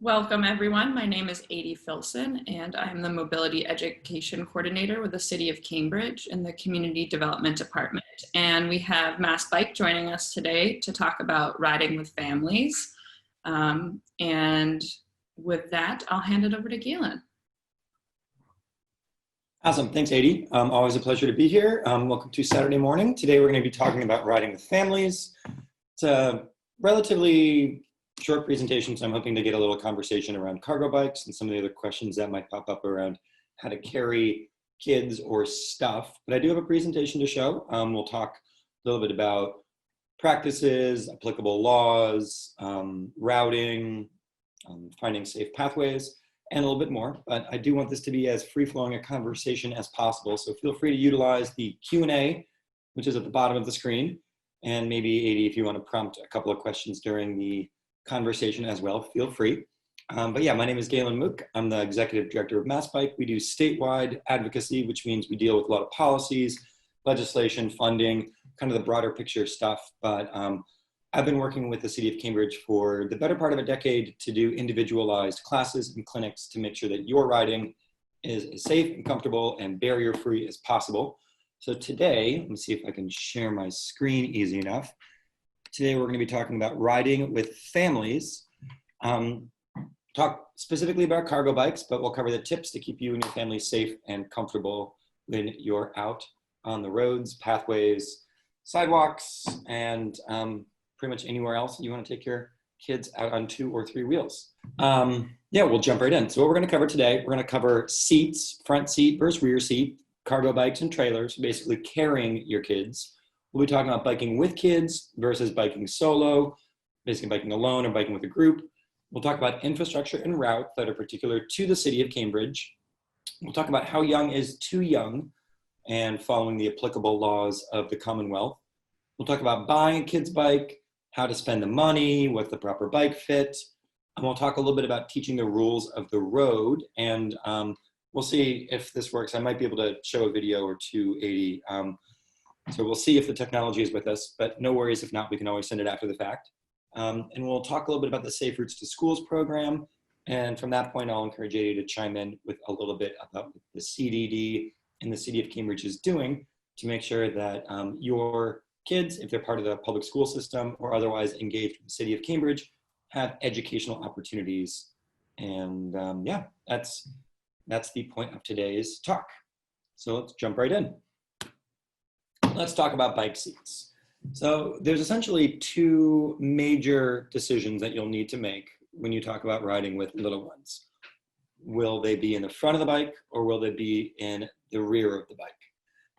Welcome everyone. My name is Adie Filson and I'm the Mobility Education Coordinator with the City of Cambridge in the Community Development Department. And we have MassBike joining us today to talk about riding with families. And with that, I'll hand it over to Galen. Awesome, thanks Adie. Always a pleasure to be here. Welcome to Saturday morning. Today we're going to be talking about riding with families. It's a relatively short presentation, so I'm hoping to get a little conversation around cargo bikes and some of the other questions that might pop up around how to carry kids or stuff. But I do have a presentation to show. We'll talk a little bit about practices, applicable laws, routing, finding safe pathways, and a little bit more. But I do want this to be as free-flowing a conversation as possible. So feel free to utilize the Q&A, which is at the bottom of the screen. And maybe, Adie, if you want to prompt a couple of questions during the conversation as well, feel free. But yeah, my name is Galen Mook. I'm the Executive Director of MassBike. We do statewide advocacy, which means we deal with a lot of policies, legislation, funding, kind of the broader picture stuff. But I've been working with the City of Cambridge for the better part of a decade to do individualized classes and clinics to make sure that your riding is as safe and comfortable and barrier-free as possible. So today, let me see if I can share my screen easy enough. Today, we're going to be talking about riding with families. Talk specifically about cargo bikes, but we'll cover the tips to keep you and your family safe and comfortable when you're out on the roads, pathways, sidewalks, and pretty much anywhere else you want to take your kids out on 2 or 3 wheels. Yeah, we'll jump right in. So what we're going to cover today, we're going to cover seats, front seat versus rear seat, cargo bikes and trailers, basically carrying your kids. We'll be talking about biking with kids versus biking solo, basically biking alone or biking with a group. We'll talk about infrastructure and route that are particular to the City of Cambridge. We'll talk about how young is too young and following the applicable laws of the Commonwealth. We'll talk about buying a kid's bike, how to spend the money, what's the proper bike fit. And we'll talk a little bit about teaching the rules of the road. And we'll see if this works. I might be able to show a video or two, Adie. So we'll see if the technology is with us, but no worries if not, we can always send it after the fact. And we'll talk a little bit about the Safe Routes to Schools program. And from that point, I'll encourage Adie to chime in with a little bit about what the CDD and the City of Cambridge is doing to make sure that your kids, if they're part of the public school system or otherwise engaged with the City of Cambridge, have educational opportunities. And yeah, that's the point of today's talk. So let's jump right in. Let's talk about bike seats. So there's essentially 2 major decisions that you'll need to make when you talk about riding with little ones. Will they be in the front of the bike or will they be in the rear of the bike?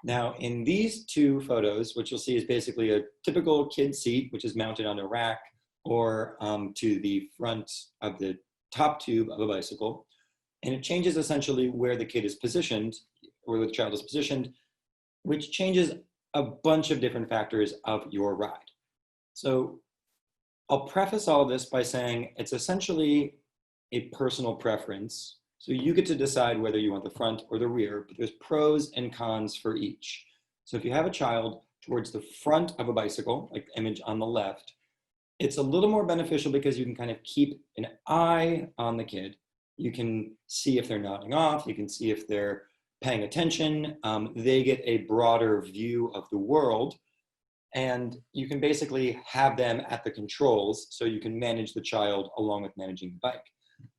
Now in these 2 photos, what you'll see is basically a typical kid seat, which is mounted on a rack or to the front of the top tube of a bicycle. And it changes essentially where the kid is positioned or where the child is positioned, which changes a bunch of different factors of your ride. So I'll preface all of this by saying it's essentially a personal preference. So you get to decide whether you want the front or the rear, but there's pros and cons for each. So if you have a child towards the front of a bicycle, like the image on the left, it's a little more beneficial because you can kind of keep an eye on the kid. You can see if they're nodding off, you can see if they're paying attention, they get a broader view of the world, and you can basically have them at the controls so you can manage the child along with managing the bike.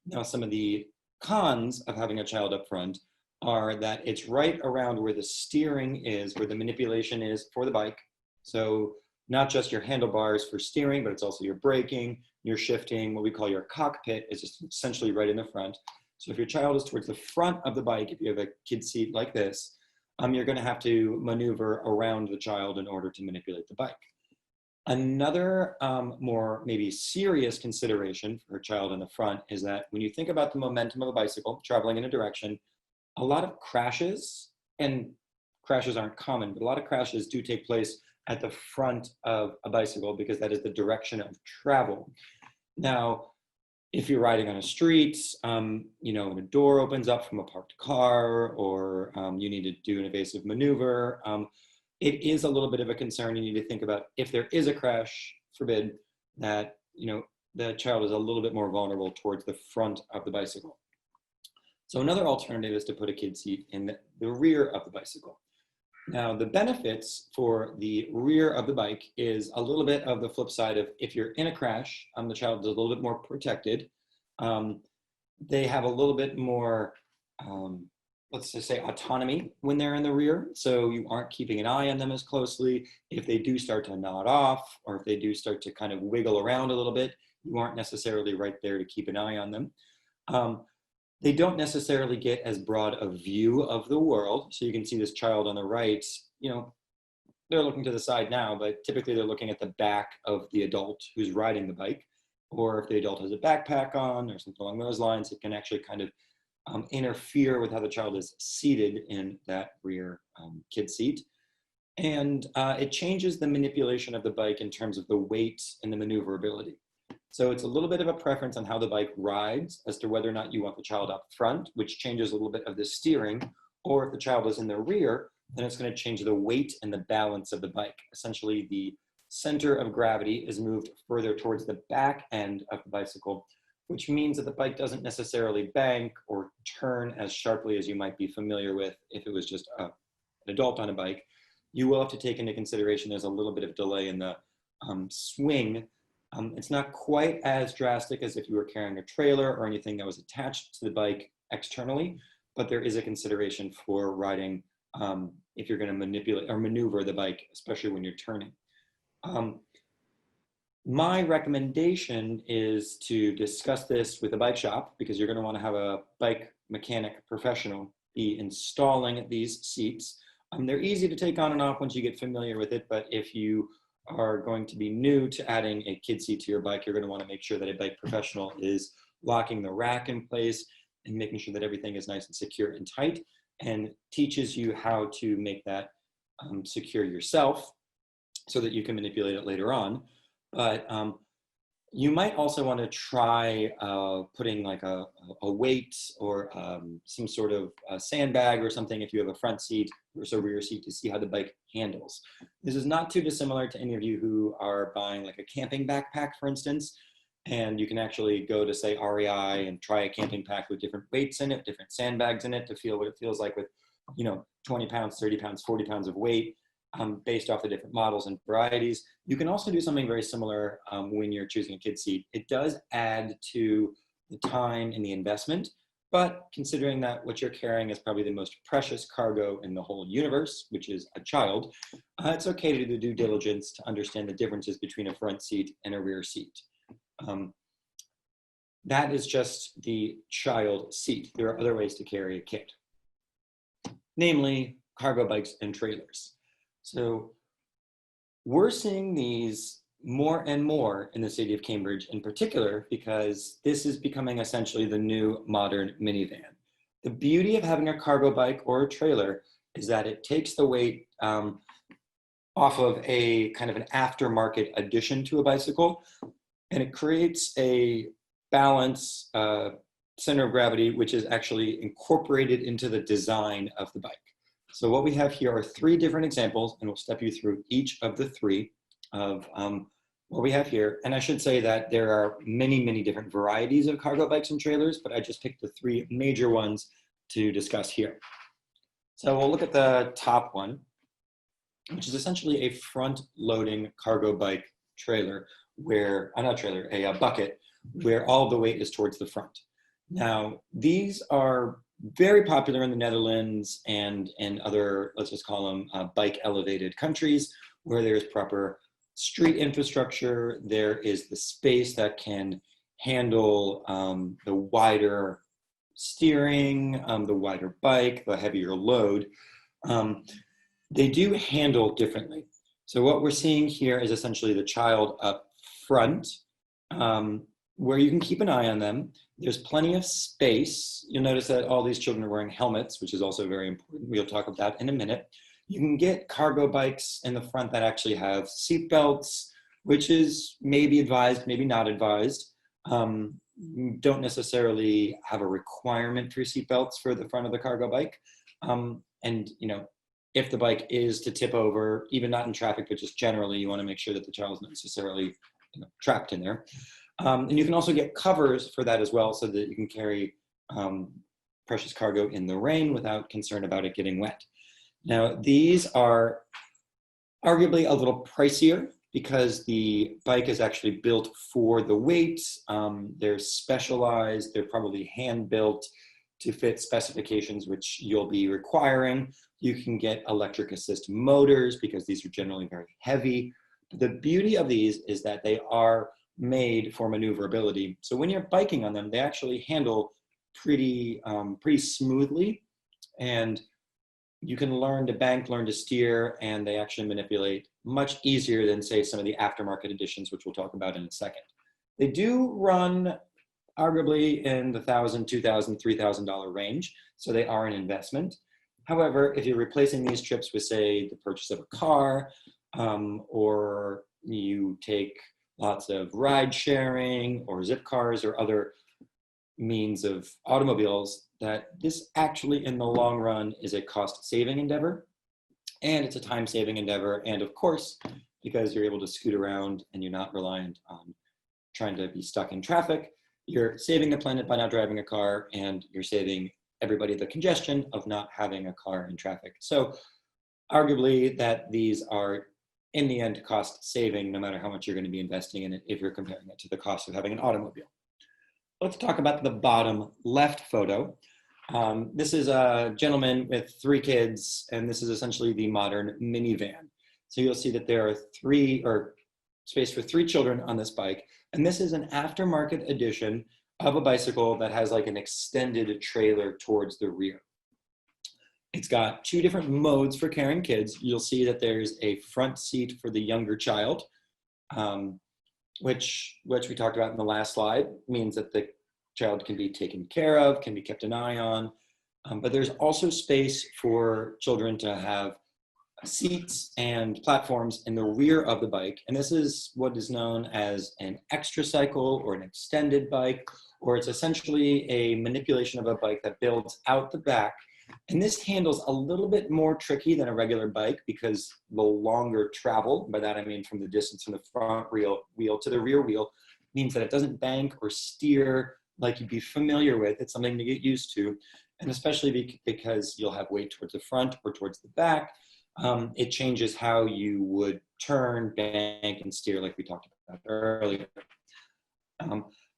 Now, some of the cons of having a child up front are that it's right around where the steering is, where the manipulation is for the bike. So not just your handlebars for steering, but it's also your braking, your shifting, what we call your cockpit is just essentially right in the front. So if your child is towards the front of the bike, if you have a kid seat like this, you're going to have to maneuver around the child in order to manipulate the bike. Another more maybe serious consideration for a child in the front is that when you think about the momentum of a bicycle traveling in a direction, a lot of crashes, and crashes aren't common, but a lot of crashes do take place at the front of a bicycle because that is the direction of travel. Now, if you're riding on a street, you know, when a door opens up from a parked car or you need to do an evasive maneuver, it is a little bit of a concern. You need to think about if there is a crash, forbid, that, you know, the child is a little bit more vulnerable towards the front of the bicycle. So another alternative is to put a kid seat in the rear of the bicycle. Now, the benefits for the rear of the bike is a little bit of the flip side of if you're in a crash, the child is a little bit more protected. They have a little bit more, let's just say, autonomy when they're in the rear. So you aren't keeping an eye on them as closely. If they do start to nod off, or if they do start to kind of wiggle around a little bit, you aren't necessarily right there to keep an eye on them. They don't necessarily get as broad a view of the world. So you can see this child on the right, they're looking to the side now, but typically they're looking at the back of the adult who's riding the bike. Or if the adult has a backpack on or something along those lines, it can actually kind of interfere with how the child is seated in that rear kid seat. And it changes the manipulation of the bike in terms of the weight and the maneuverability. So it's a little bit of a preference on how the bike rides as to whether or not you want the child up front, which changes a little bit of the steering, or if the child is in the rear, then it's going to change the weight and the balance of the bike. Essentially, the center of gravity is moved further towards the back end of the bicycle, which means that the bike doesn't necessarily bank or turn as sharply as you might be familiar with if it was just an adult on a bike. You will have to take into consideration there's a little bit of delay in the swing. It's not quite as drastic as if you were carrying a trailer or anything that was attached to the bike externally, but there is a consideration for riding if you're going to manipulate or maneuver the bike, especially when you're turning. My recommendation is to discuss this with a bike shop, because you're going to want to have a bike mechanic professional be installing these seats. They're easy to take on and off once you get familiar with it, but if you are going to be new to adding a kid seat to your bike, you're going to want to make sure that a bike professional is locking the rack in place and making sure that everything is nice and secure and tight, and teaches you how to make that secure yourself so that you can manipulate it later on. But you might also want to try putting like a weight or some sort of sandbag or something if you have a front seat versus a rear seat, to see how the bike handles. This is not too dissimilar to any of you who are buying like a camping backpack, for instance, and you can actually go to, say, REI and try a camping pack with different weights in it, different sandbags in it, to feel what it feels like with 20 pounds, 30 pounds, 40 pounds of weight. Based off the different models and varieties. You can also do something very similar when you're choosing a kid seat. It does add to the time and the investment, but considering that what you're carrying is probably the most precious cargo in the whole universe, which is a child, it's okay to do the due diligence to understand the differences between a front seat and a rear seat. That is just the child seat. There are other ways to carry a kid, namely cargo bikes and trailers. So we're seeing these more and more in the city of Cambridge in particular, because this is becoming essentially the new modern minivan. The beauty of having a cargo bike or a trailer is that it takes the weight off of a kind of an aftermarket addition to a bicycle, and it creates a balance center of gravity, which is actually incorporated into the design of the bike. So what we have here are 3 different examples, and we'll step you through each of the 3 of what we have here. And I should say that there are many, many different varieties of cargo bikes and trailers, but I just picked the 3 major ones to discuss here. So we'll look at the top one, which is essentially a front-loading cargo bike trailer, where, not trailer, a bucket, where all the weight is towards the front. Now, these are very popular in the Netherlands and in other, let's just call them bike elevated countries, where there's proper street infrastructure. There is the space that can handle the wider steering, the wider bike, the heavier load. They do handle differently. So what we're seeing here is essentially the child up front, where you can keep an eye on them. There's plenty of space. You'll notice that all these children are wearing helmets, which is also very important. We'll talk about that in a minute. You can get cargo bikes in the front that actually have seat belts, which is maybe advised, maybe not advised. You don't necessarily have a requirement for seat belts for the front of the cargo bike. And if the bike is to tip over, even not in traffic, but just generally, you want to make sure that the child is not necessarily trapped in there. And you can also get covers for that as well, so that you can carry precious cargo in the rain without concern about it getting wet. Now, these are arguably a little pricier because the bike is actually built for the weight. They're specialized, they're probably hand built to fit specifications which you'll be requiring. You can get electric assist motors because these are generally very heavy. The beauty of these is that they are made for maneuverability. So when you're biking on them, they actually handle pretty smoothly, and you can learn to bank, learn to steer, and they actually manipulate much easier than, say, some of the aftermarket editions, which we'll talk about in a second. They do run arguably in the $1,000, $2,000, $3,000 range, so they are an investment. However, if you're replacing these trips with, say, the purchase of a car, or you take lots of ride sharing or zip cars or other means of automobiles, that this actually in the long run is a cost-saving endeavor, and it's a time-saving endeavor. And of course, because you're able to scoot around and you're not reliant on trying to be stuck in traffic, you're saving the planet by not driving a car, and you're saving everybody the congestion of not having a car in traffic. So arguably that these are in the end cost saving, no matter how much you're going to be investing in it if you're comparing it to the cost of having an automobile. Let's talk about the bottom left photo. This is a gentleman with 3 kids, and this is essentially the modern minivan. So you'll see that there are space for 3 children on this bike, and this is an aftermarket edition of a bicycle that has like an extended trailer towards the rear. It's got 2 different modes for carrying kids. You'll see that there's a front seat for the younger child, which we talked about in the last slide, means that the child can be taken care of, can be kept an eye on. But there's also space for children to have seats and platforms in the rear of the bike. And this is what is known as an extra cycle or an extended bike, or it's essentially a manipulation of a bike that builds out the back. And this handles a little bit more tricky than a regular bike because the longer travel, by that I mean from the distance from the front wheel to the rear wheel, means that it doesn't bank or steer like you'd be familiar with. It's something to get used to. And especially because you'll have weight towards the front or towards the back, it changes how you would turn, bank, and steer like we talked about earlier.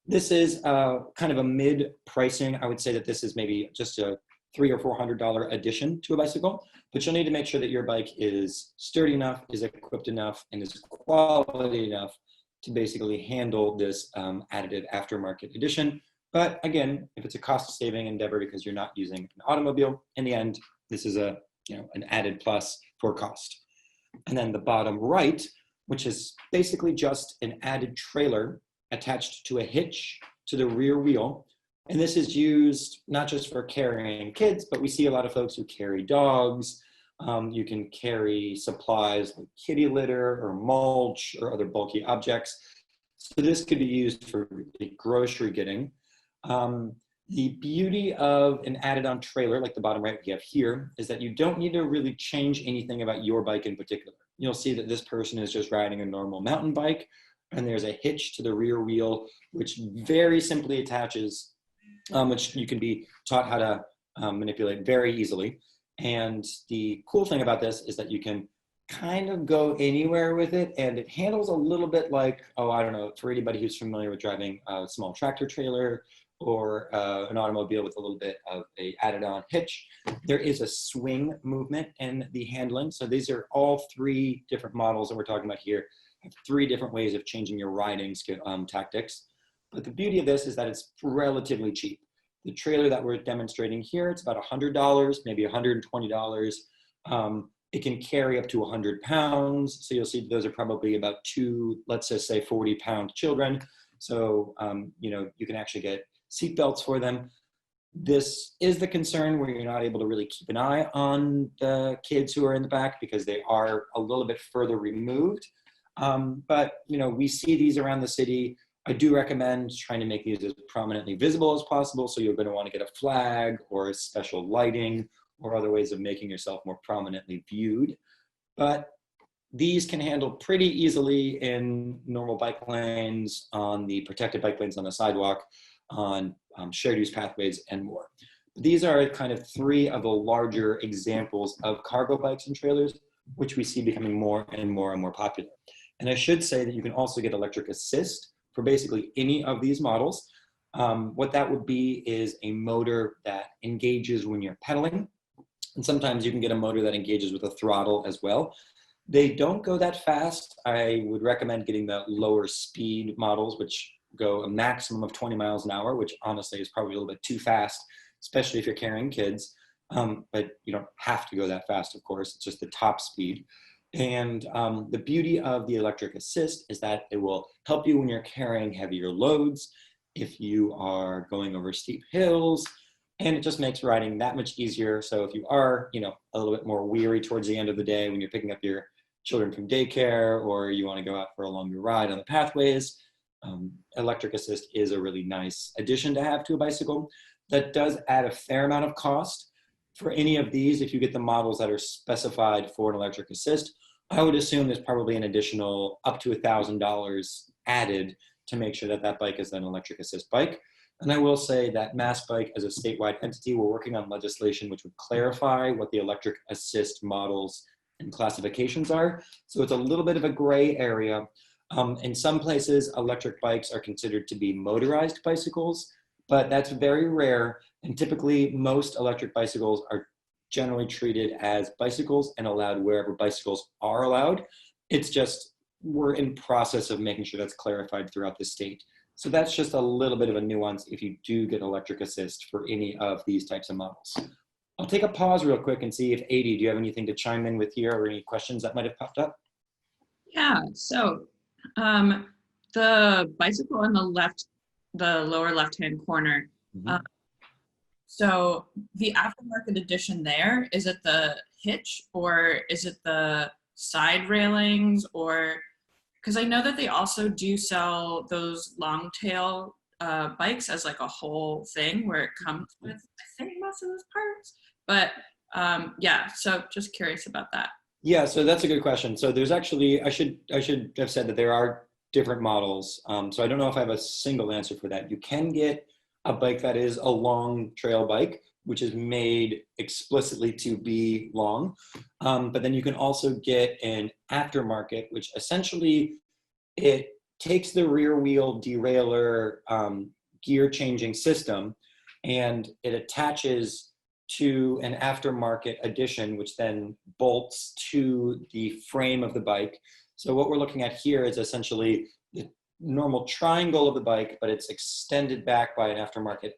This is kind of a mid pricing. I would say that this is maybe just a $300 or $400 addition to a bicycle, but you'll need to make sure that your bike is sturdy enough, is equipped enough, and is quality enough to basically handle this additive aftermarket edition. But again, if it's a cost-saving endeavor because you're not using an automobile, in the end, this is an added plus for cost. And then the bottom right, which is basically just an added trailer attached to a hitch to the rear wheel. And this is used not just for carrying kids, but we see a lot of folks who carry dogs. You can carry supplies like kitty litter or mulch or other bulky objects. So this could be used for grocery getting. The beauty of an added-on trailer, like the bottom right we have here, is that you don't need to really change anything about your bike in particular. You'll see that this person is just riding a normal mountain bike, and there's a hitch to the rear wheel, which very simply attaches, which you can be taught how to manipulate very easily. And the cool thing about this is that you can kind of go anywhere with it, and it handles a little bit like, I don't know, for anybody who's familiar with driving a small tractor trailer or an automobile with a little bit of a added on hitch, there is a swing movement in the handling. So these are all 3 different models that we're talking about here, 3 different ways of changing your riding tactics. But the beauty of this is that it's relatively cheap. The trailer that we're demonstrating here, it's about $100, maybe $120. It can carry up to 100 pounds. So you'll see those are probably about 2, let's just say 40-pound children. So, you can actually get seat belts for them. This is the concern where you're not able to really keep an eye on the kids who are in the back because they are a little bit further removed. But, we see these around the city. I do recommend trying to make these as prominently visible as possible. So you're going to want to get a flag or a special lighting or other ways of making yourself more prominently viewed. But these can handle pretty easily in normal bike lanes, on the protected bike lanes on the sidewalk, on shared use pathways, and more. These are kind of three of the larger examples of cargo bikes and trailers, which we see becoming more and more and more popular. And I should say that you can also get electric assist for basically any of these models. What that would be is a motor that engages when you're pedaling. And sometimes you can get a motor that engages with a throttle as well. They don't go that fast. I would recommend getting the lower speed models, which go a maximum of 20 miles an hour, which honestly is probably a little bit too fast, especially if you're carrying kids. But you don't have to go that fast, of course. It's just the top speed. And the beauty of the electric assist is that it will help you when you're carrying heavier loads, if you are going over steep hills, and it just makes riding that much easier. So if you are, a little bit more weary towards the end of the day when you're picking up your children from daycare, or you want to go out for a longer ride on the pathways, electric assist is a really nice addition to have to a bicycle. That does add a fair amount of cost. For any of these, if you get the models that are specified for an electric assist, I would assume there's probably an additional up to $1,000 added to make sure that that bike is an electric assist bike. And I will say that MassBike, as a statewide entity, we're working on legislation which would clarify what the electric assist models and classifications are. So it's a little bit of a gray area. In some places, electric bikes are considered to be motorized bicycles, but that's very rare. And typically, most electric bicycles are generally treated as bicycles and allowed wherever bicycles are allowed. It's just, we're in process of making sure that's clarified throughout the state. So that's just a little bit of a nuance if you do get electric assist for any of these types of models. I'll take a pause real quick and see if Adi, do you have anything to chime in with here or any questions that might have popped up? Yeah, so the bicycle on the lower left-hand corner. So the aftermarket edition there, is it the hitch or is it the side railings? Or because I know that they also do sell those long tail bikes as like a whole thing where it comes with, I think, most of those parts. But yeah, so just curious about that. Yeah, so that's a good question. So there's actually, I should have said that there are different models. So I don't know if I have a single answer for that. You can get a bike that is a long trail bike, which is made explicitly to be long. But then you can also get an aftermarket, which essentially it takes the rear wheel derailleur gear changing system and it attaches to an aftermarket addition, which then bolts to the frame of the bike. So what we're looking at here is essentially the normal triangle of the bike, but it's extended back by an aftermarket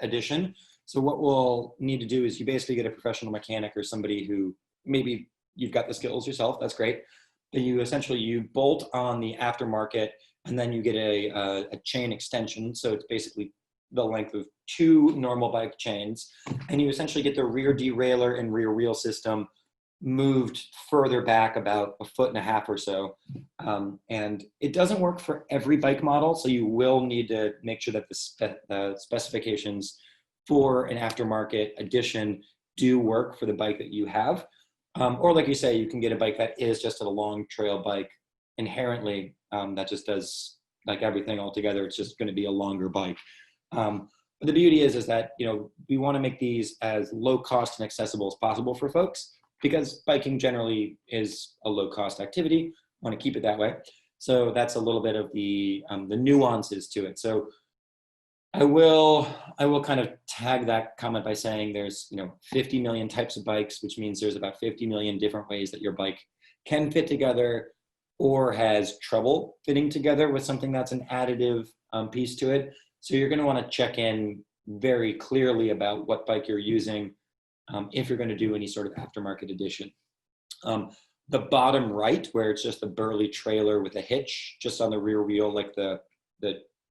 addition. So what we'll need to do is you basically get a professional mechanic or somebody who, maybe you've got the skills yourself, that's great. But you bolt on the aftermarket and then you get a chain extension. So it's basically the length of two normal bike chains. And you essentially get the rear derailleur and rear wheel system moved further back about 1.5 feet or so. And it doesn't work for every bike model. So you will need to make sure that the specifications for an aftermarket edition do work for the bike that you have. Or like you say, you can get a bike that is just a long trail bike inherently, that just does like everything altogether. It's just going to be a longer bike. But the beauty is that, we want to make these as low cost and accessible as possible for folks, because biking generally is a low cost activity. Want to keep it that way. So that's a little bit of the nuances to it. So I will kind of tag that comment by saying there's 50 million types of bikes, which means there's about 50 million different ways that your bike can fit together or has trouble fitting together with something that's an additive piece to it. So you're going to want to check in very clearly about what bike you're using if you're going to do any sort of aftermarket edition. The bottom right, where it's just a burly trailer with a hitch just on the rear wheel, like the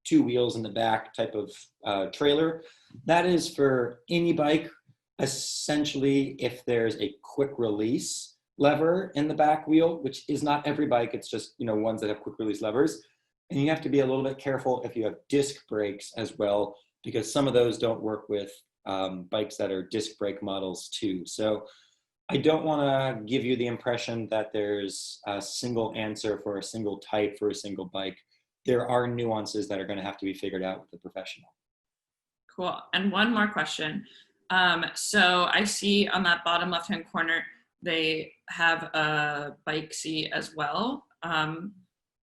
two wheels in the back type of trailer, that is for any bike. Essentially, if there's a quick release lever in the back wheel, which is not every bike, it's just ones that have quick release levers. And you have to be a little bit careful if you have disc brakes as well, because some of those don't work with bikes that are disc brake models too. So I don't want to give you the impression that there's a single answer for a single type for a single bike. There are nuances that are going to have to be figured out with the professional. Cool. And one more question. So I see on that bottom left-hand corner, they have a bike seat as well.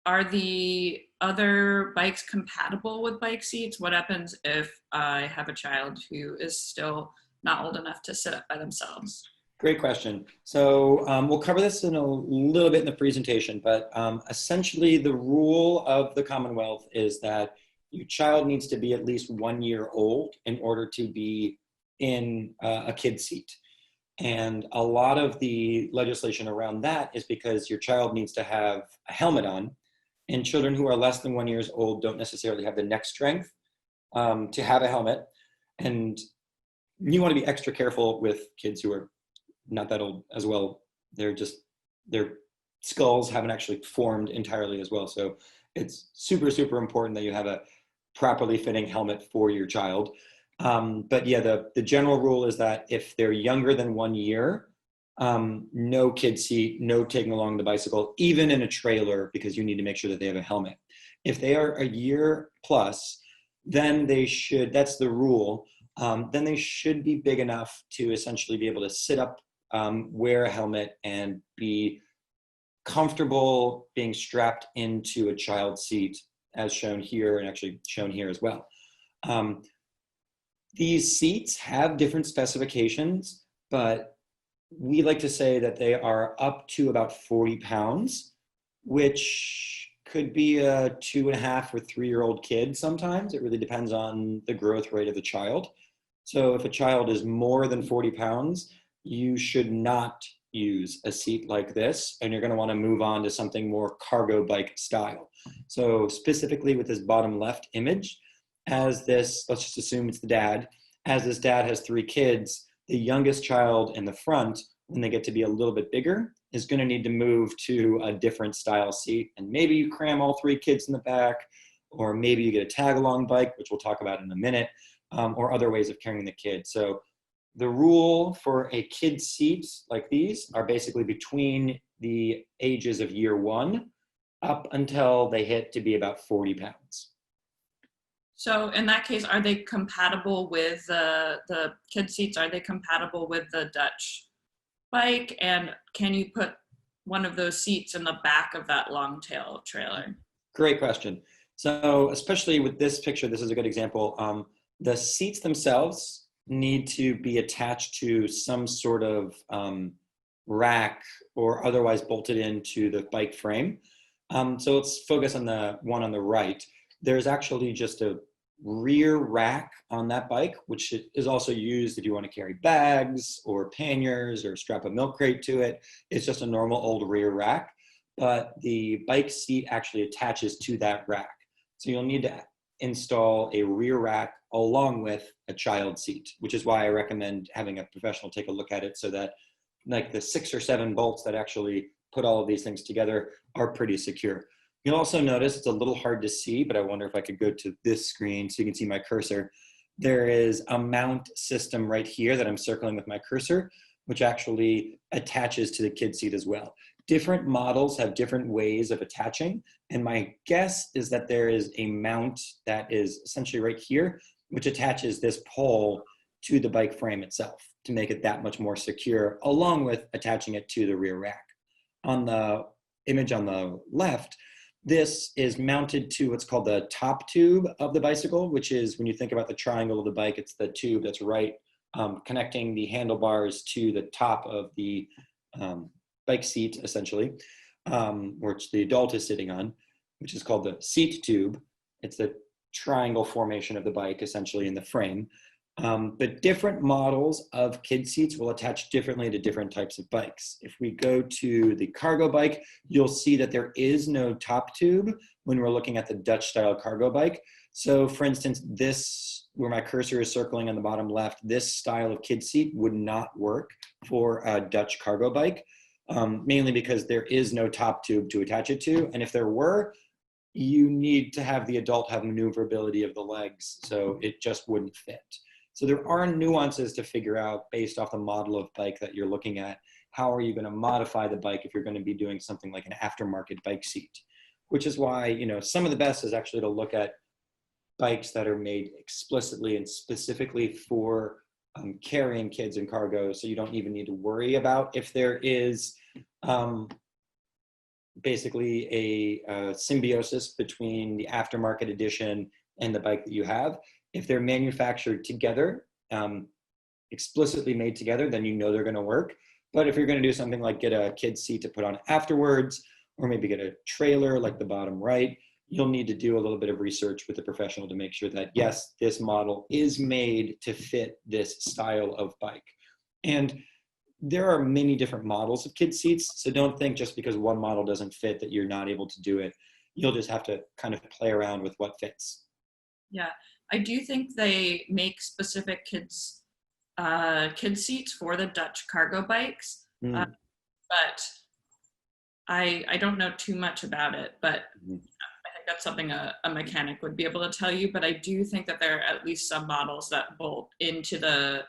Are the other bikes compatible with bike seats? What happens if I have a child who is still not old enough to sit up by themselves? Great question. So we'll cover this in a little bit in the presentation, but essentially the rule of the Commonwealth is that your child needs to be at least 1 year old in order to be in a kid seat. And a lot of the legislation around that is because your child needs to have a helmet on, and children who are less than 1 year old don't necessarily have the neck strength to have a helmet. And you want to be extra careful with kids who are not that old as well. Their skulls haven't actually formed entirely as well. So it's super, super important that you have a properly fitting helmet for your child. But yeah, the general rule is that if they're younger than 1 year, no kid seat, no taking along the bicycle, even in a trailer, because you need to make sure that they have a helmet. If they are a year plus, then they should, that's the rule, then they should be big enough to essentially be able to sit up, wear a helmet, and be comfortable being strapped into a child seat, as shown here, and actually shown here as well. These seats have different specifications, but we like to say that they are up to about 40 pounds, which could be a 2.5 or 3-year-old kid sometimes. It really depends on the growth rate of the child. So if a child is more than 40 pounds, you should not use a seat like this, and you're going to want to move on to something more cargo bike style. So specifically with this bottom left image, as this, let's just assume it's the dad, as this dad has 3 kids, the youngest child in the front, when they get to be a little bit bigger, is going to need to move to a different style seat. And maybe you cram all 3 kids in the back, or maybe you get a tag-along bike, which we'll talk about in a minute, or other ways of carrying the kid. So the rule for a kid seat like these are basically between the ages of year 1 up until they hit to be about 40 pounds. So in that case, are they compatible with the kid seats? Are they compatible with the Dutch bike? And can you put one of those seats in the back of that long tail trailer? Great question. So especially with this picture, this is a good example. The seats themselves need to be attached to some sort of rack or otherwise bolted into the bike frame. So let's focus on the one on the right. There's actually just a rear rack on that bike, which is also used if you want to carry bags or panniers or strap a milk crate to it. It's just a normal old rear rack, but the bike seat actually attaches to that rack. So you'll need to install a rear rack along with a child seat, which is why I recommend having a professional take a look at it, so that like the 6 or 7 bolts that actually put all of these things together are pretty secure. You'll also notice it's a little hard to see, but I wonder if I could go to this screen so you can see my cursor. There is a mount system right here that I'm circling with my cursor, which actually attaches to the kid seat as well. Different models have different ways of attaching, and my guess is that there is a mount that is essentially right here, which attaches this pole to the bike frame itself to make it that much more secure, along with attaching it to the rear rack. On the image on the left, this is mounted to what's called the top tube of the bicycle, which is, when you think about the triangle of the bike, it's the tube that's right connecting the handlebars to the top of the bike seat, essentially, which the adult is sitting on, which is called the seat tube. It's the triangle formation of the bike, essentially, in the frame. But different models of kid seats will attach differently to different types of bikes. If we go to the cargo bike, you'll see that there is no top tube when we're looking at the Dutch style cargo bike. So for instance, this, where my cursor is circling on the bottom left, this style of kid seat would not work for a Dutch cargo bike, mainly because there is no top tube to attach it to. And if there were, you need to have the adult have maneuverability of the legs, so it just wouldn't fit. So there are nuances to figure out based off the model of bike that you're looking at. how are you going to modify the bike if you're going to be doing something like an aftermarket bike seat? Which is why, some of the best is actually to look at bikes that are made explicitly and specifically for carrying kids and cargo, so you don't even need to worry about if there is basically a symbiosis between the aftermarket edition and the bike that you have. If they're manufactured together, explicitly made together, then they're going to work. But if you're going to do something like get a kid's seat to put on afterwards, or maybe get a trailer like the bottom right, you'll need to do a little bit of research with the professional to make sure that, yes, this model is made to fit this style of bike. And there are many different models of kid seats, so don't think just because one model doesn't fit that you're not able to do it. You'll just have to kind of play around with what fits. Yeah, I do think they make specific kids seats for the Dutch cargo bikes, but I don't know too much about it, but I think that's something a mechanic would be able to tell you. But I do think that there are at least some models that bolt into that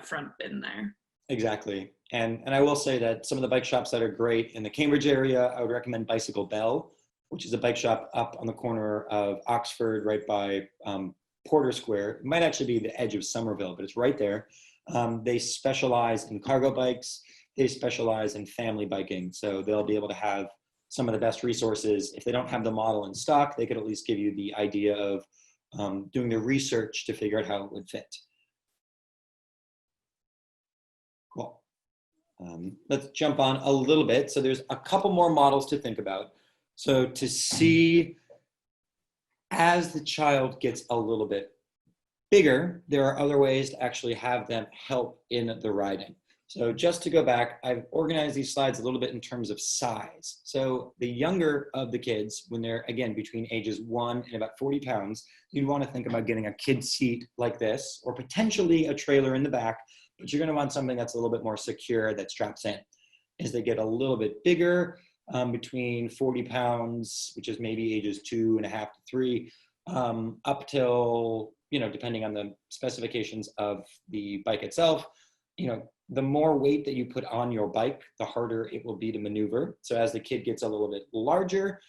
front bin there. Exactly. And I will say that some of the bike shops that are great in the Cambridge area, I would recommend Bicycle Bell, which is a bike shop up on the corner of Oxford, right by Porter Square. It might actually be the edge of Somerville, but it's right there. They specialize in cargo bikes. They specialize in family biking. So they'll be able to have some of the best resources. If they don't have the model in stock, they could at least give you the idea of doing the research to figure out how it would fit. Cool. Let's jump on a little bit. So there's a couple more models to think about. So to see as the child gets a little bit bigger, there are other ways to actually have them help in the riding. So just to go back, I've organized these slides a little bit in terms of size. So the younger of the kids, when they're, again, between ages 1 and about 40 pounds, you'd want to think about getting a kid seat like this, or potentially a trailer in the back, but you're going to want something that's a little bit more secure that straps in. As they get a little bit bigger, between 40 pounds, which is maybe ages 2.5 to 3, up till, depending on the specifications of the bike itself, the more weight that you put on your bike, the harder it will be to maneuver. So as the kid gets a little bit larger,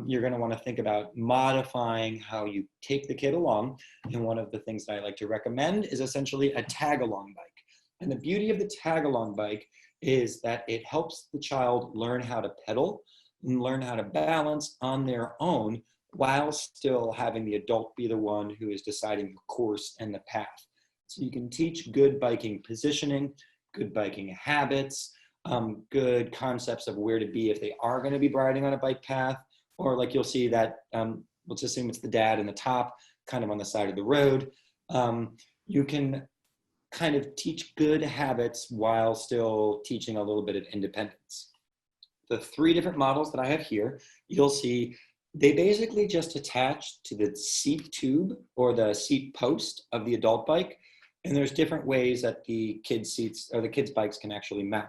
you're going to want to think about modifying how you take the kid along. And one of the things that I like to recommend is essentially a tag-along bike. And the beauty of the tag-along bike is that it helps the child learn how to pedal and learn how to balance on their own while still having the adult be the one who is deciding the course and the path. So you can teach good biking positioning, good biking habits, good concepts of where to be if they are going to be riding on a bike path, or like you'll see that, let's assume it's the dad in the top, kind of on the side of the road. You can kind of teach good habits while still teaching a little bit of independence. The 3 different models that I have here, you'll see they basically just attach to the seat tube or the seat post of the adult bike. And there's different ways that the kids' seats or the kids' bikes can actually mount.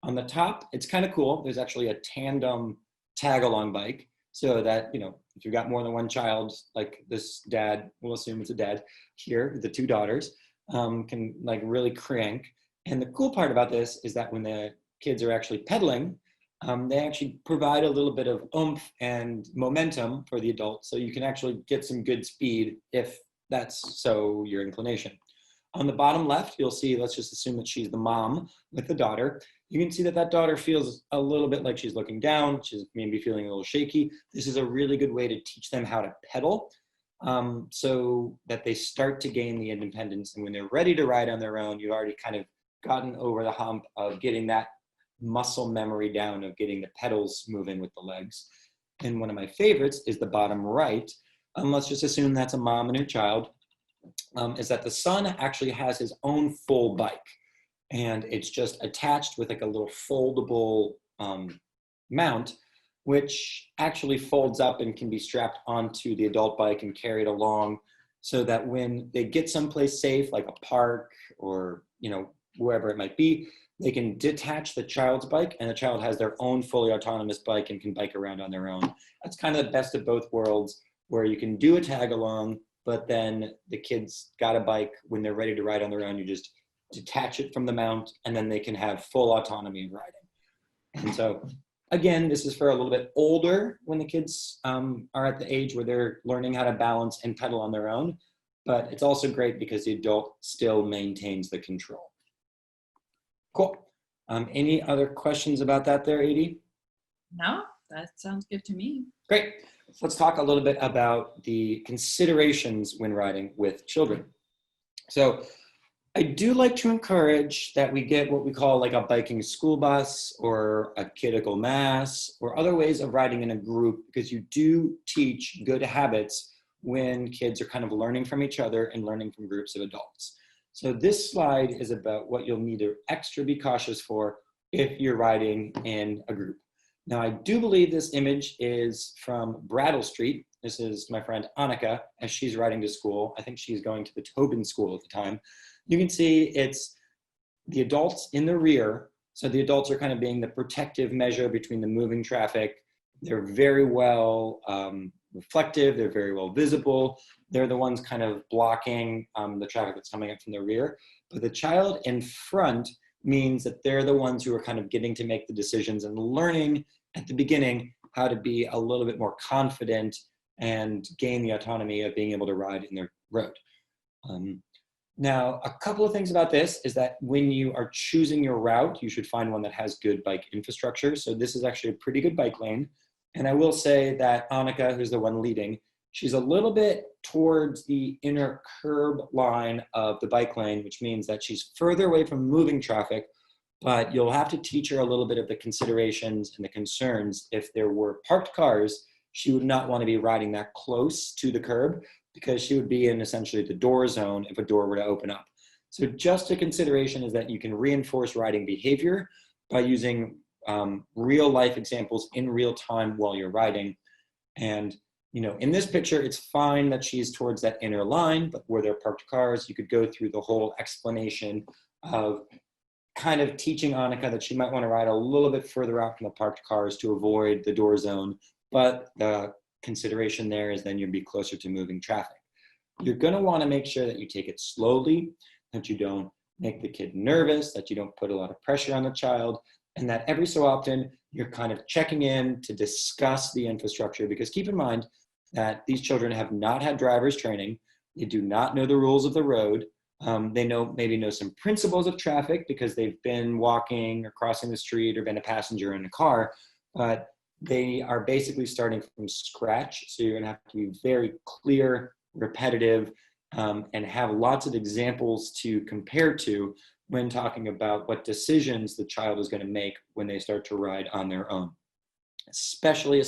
On the top, it's kind of cool. There's actually a tandem tag-along bike, so that, if you've got more than one child, like this dad, we'll assume it's a dad here, the 2 daughters, can like really crank. And the cool part about this is that when the kids are actually pedaling, they actually provide a little bit of oomph and momentum for the adult, so you can actually get some good speed if that's so your inclination. On the bottom left, you'll see, let's just assume that she's the mom with the daughter. You can see that that daughter feels a little bit like she's looking down. She's maybe feeling a little shaky. This is a really good way to teach them how to pedal, so that they start to gain the independence. And when they're ready to ride on their own, you've already kind of gotten over the hump of getting that muscle memory down, of getting the pedals moving with the legs. And one of my favorites is the bottom right. Let's just assume that's a mom and her child. Is that the son actually has his own full bike, and it's just attached with like a little foldable mount, which actually folds up and can be strapped onto the adult bike and carried along, so that when they get someplace safe, like a park or wherever it might be, they can detach the child's bike, and the child has their own fully autonomous bike and can bike around on their own. That's kind of the best of both worlds, where you can do a tag along, but then the kids got a bike. When they're ready to ride on their own, you just detach it from the mount, and then they can have full autonomy of riding. And so, again, this is for a little bit older when the kids are at the age where they're learning how to balance and pedal on their own. But it's also great because the adult still maintains the control. Cool. Any other questions about that there, Edie? No, that sounds good to me. Great. Let's talk a little bit about the considerations when riding with children. So I do like to encourage that we get what we call like a biking school bus or a kiddical mass or other ways of riding in a group, because you do teach good habits when kids are kind of learning from each other and learning from groups of adults. So this slide is about what you'll need to extra be cautious for if you're riding in a group. Now, I do believe this image is from Brattle Street. This is my friend Annika as she's riding to school. I think she's going to the Tobin School at the time. You can see it's the adults in the rear. So the adults are kind of being the protective measure between the moving traffic. They're very well reflective. They're very well visible. They're the ones kind of blocking the traffic that's coming up from the rear. But the child in front means that they're the ones who are kind of getting to make the decisions and learning at the beginning how to be a little bit more confident and gain the autonomy of being able to ride in their road. Now, a couple of things about this is that when you are choosing your route, you should find one that has good bike infrastructure. So this is actually a pretty good bike lane. And I will say that Annika, who's the one leading, she's a little bit towards the inner curb line of the bike lane, which means that she's further away from moving traffic, but you'll have to teach her a little bit of the considerations and the concerns. If there were parked cars, she would not want to be riding that close to the curb because she would be in essentially the door zone if a door were to open up. So just a consideration is that you can reinforce riding behavior by using real life examples in real time while you're riding. And in this picture, it's fine that she's towards that inner line, but where there are parked cars, you could go through the whole explanation of kind of teaching Annika that she might want to ride a little bit further out from the parked cars to avoid the door zone. But the consideration there is then you'd be closer to moving traffic. You're going to want to make sure that you take it slowly, that you don't make the kid nervous, that you don't put a lot of pressure on the child, and that every so often you're kind of checking in to discuss the infrastructure, because keep in mind that these children have not had driver's training. They do not know the rules of the road. They maybe know some principles of traffic because they've been walking or crossing the street or been a passenger in a car, but they are basically starting from scratch. So you're going to have to be very clear, repetitive, and have lots of examples to compare to when talking about what decisions the child is going to make when they start to ride on their own. Especially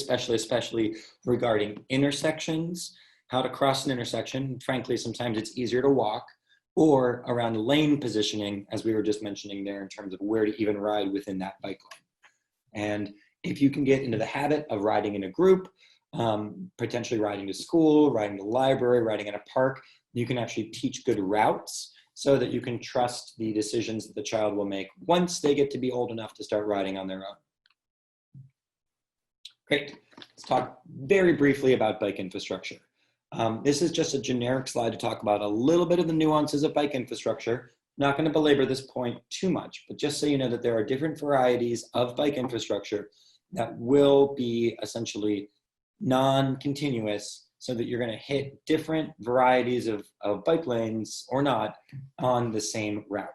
regarding intersections, how to cross an intersection. Frankly, sometimes it's easier to walk, or around lane positioning, as we were just mentioning there, in terms of where to even ride within that bike lane. And if you can get into the habit of riding in a group, potentially riding to school, riding to the library, riding in a park, you can actually teach good routes so that you can trust the decisions that the child will make once they get to be old enough to start riding on their own. Great. Let's talk very briefly about bike infrastructure. This is just a generic slide to talk about a little bit of the nuances of bike infrastructure. I'm not going to belabor this point too much, but just so you know that there are different varieties of bike infrastructure that will be essentially non-continuous, so that you're going to hit different varieties of bike lanes or not on the same route.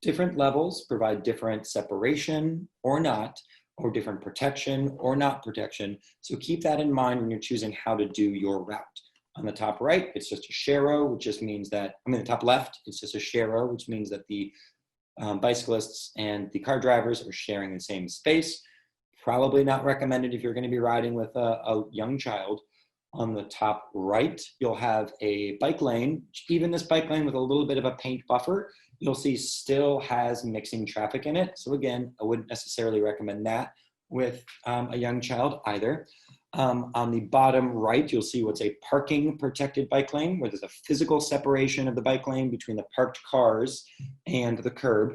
Different levels provide different separation or not, or different protection or not protection. So keep that in mind when you're choosing how to do your route. On the top right, it's just a share row, which just means that, the top left, it's just a share row, which means that the bicyclists and the car drivers are sharing the same space. Probably not recommended if you're going to be riding with a young child. On the top right, you'll have a bike lane. Even this bike lane with a little bit of a paint buffer, you'll see still has mixing traffic in it. So again, I wouldn't necessarily recommend that with a young child either. On the bottom right, you'll see what's a parking protected bike lane, where there's a physical separation of the bike lane between the parked cars and the curb.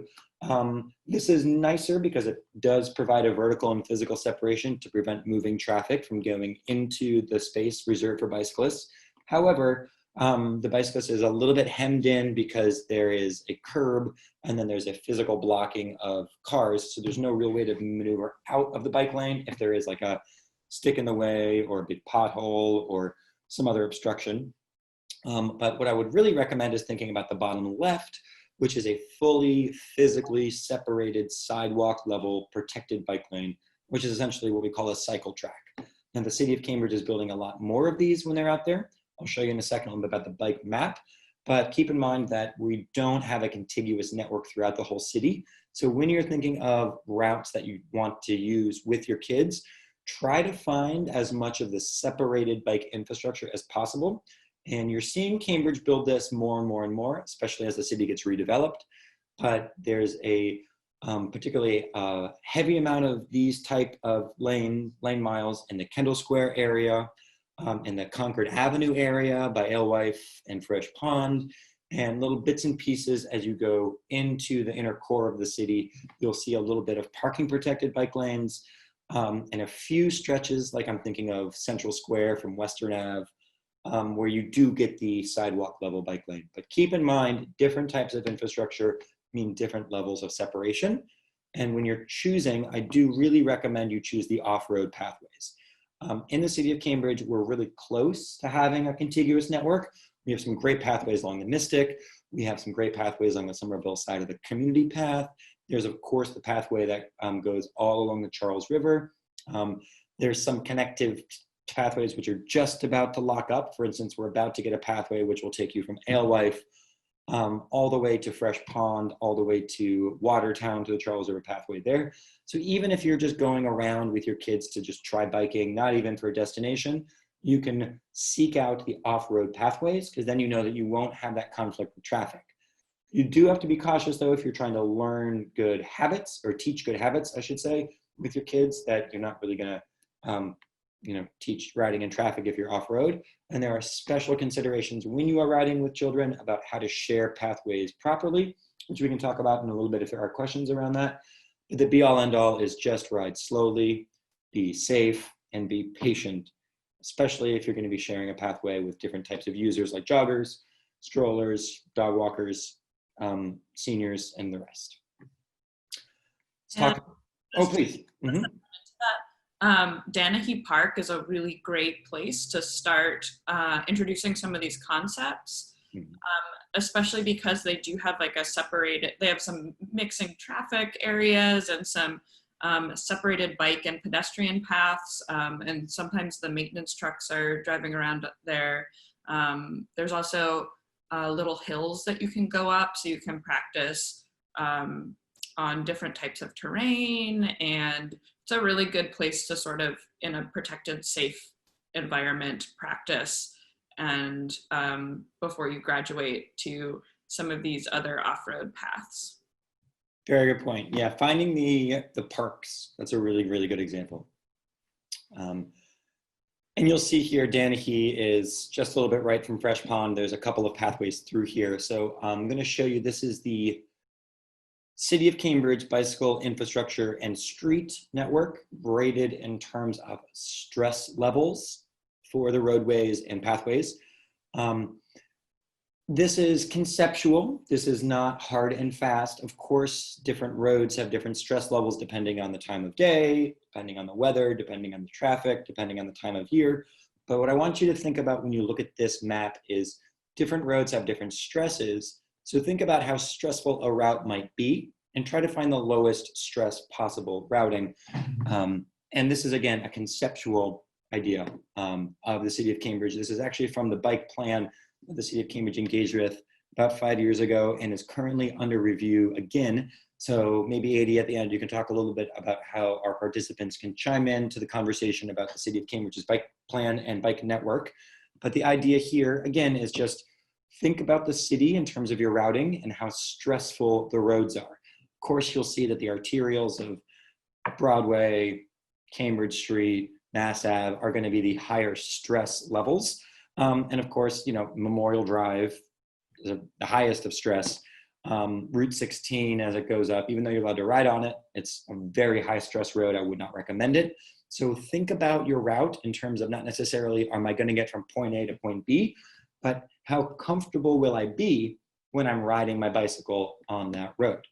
This is nicer because it does provide a vertical and physical separation to prevent moving traffic from going into the space reserved for bicyclists. However, The bicyclist is a little bit hemmed in because there is a curb and then there's a physical blocking of cars. So there's no real way to maneuver out of the bike lane if there is like a stick in the way or a big pothole or some other obstruction. But what I would really recommend is thinking about the bottom left, which is a fully physically separated sidewalk level protected bike lane, which is essentially what we call a cycle track. And the city of Cambridge is building a lot more of these when they're out there. I'll show you in a second a little bit about the bike map, but keep in mind that we don't have a contiguous network throughout the whole city. So when you're thinking of routes that you want to use with your kids, try to find as much of the separated bike infrastructure as possible. And you're seeing Cambridge build this more and more and more, especially as the city gets redeveloped. But there's a particularly heavy amount of these type of lane miles in the Kendall Square area, in the Concord Avenue area by Alewife and Fresh Pond, and little bits and pieces as you go into the inner core of the city. You'll see a little bit of parking protected bike lanes, and a few stretches, like I'm thinking of Central Square from Western Ave, where you do get the sidewalk level bike lane. But keep in mind, different types of infrastructure mean different levels of separation. And when you're choosing, I do really recommend you choose the off-road pathways. In the city of Cambridge, we're really close to having a contiguous network. We have some great pathways along the Mystic. We have some great pathways on the Somerville side of the community path. There's, of course, the pathway that goes all along the Charles River. There's some connective pathways which are just about to lock up. For instance, we're about to get a pathway which will take you from Alewife all the way to Fresh Pond, all the way to Watertown, to the Charles River pathway there. So even if you're just going around with your kids to just try biking, not even for a destination, you can seek out the off-road pathways, because then you know that you won't have that conflict with traffic. You do have to be cautious though if you're trying to learn good habits, or teach good habits, I should say, with your kids, that you're not really gonna teach riding in traffic if you're off-road. And there are special considerations when you are riding with children about how to share pathways properly, which we can talk about in a little bit if there are questions around that. But the be all end all is just ride slowly, be safe, and be patient, especially if you're going to be sharing a pathway with different types of users like joggers, strollers, dog walkers, seniors, and the rest. Let's talk. Oh, please. Mm-hmm. Danahy Park is a really great place to start introducing some of these concepts, especially because they do have like they have some mixing traffic areas and some separated bike and pedestrian paths, and sometimes the maintenance trucks are driving around there. There's also little hills that you can go up so you can practice on different types of terrain, and it's a really good place to sort of, in a protected, safe environment, practice and before you graduate to some of these other off-road paths. Very good point. Yeah, finding the parks, that's a really, really good example. And you'll see here, Danahy is just a little bit right from Fresh Pond. There's a couple of pathways through here. So I'm going to show you, this is the City of Cambridge Bicycle Infrastructure and Street Network, rated in terms of stress levels for the roadways and pathways. This is conceptual. This is not hard and fast. Of course, different roads have different stress levels depending on the time of day, depending on the weather, depending on the traffic, depending on the time of year. But what I want you to think about when you look at this map is different roads have different stresses. So think about how stressful a route might be and try to find the lowest stress possible routing. And this is, again, a conceptual idea of the City of Cambridge. This is actually from the bike plan that the City of Cambridge engaged with about 5 years ago and is currently under review again. So maybe 80 at the end, you can talk a little bit about how our participants can chime in to the conversation about the City of Cambridge's bike plan and bike network. But the idea here, again, is just think about the city in terms of your routing and how stressful the roads are. Of course, you'll see that the arterials of Broadway, Cambridge Street, Mass Ave are going to be the higher stress levels. And of course, Memorial Drive is the highest of stress. Route 16, as it goes up, even though you're allowed to ride on it, it's a very high stress road. I would not recommend it. So think about your route in terms of not necessarily, am I going to get from point A to point B, but how comfortable will I be when I'm riding my bicycle on that road?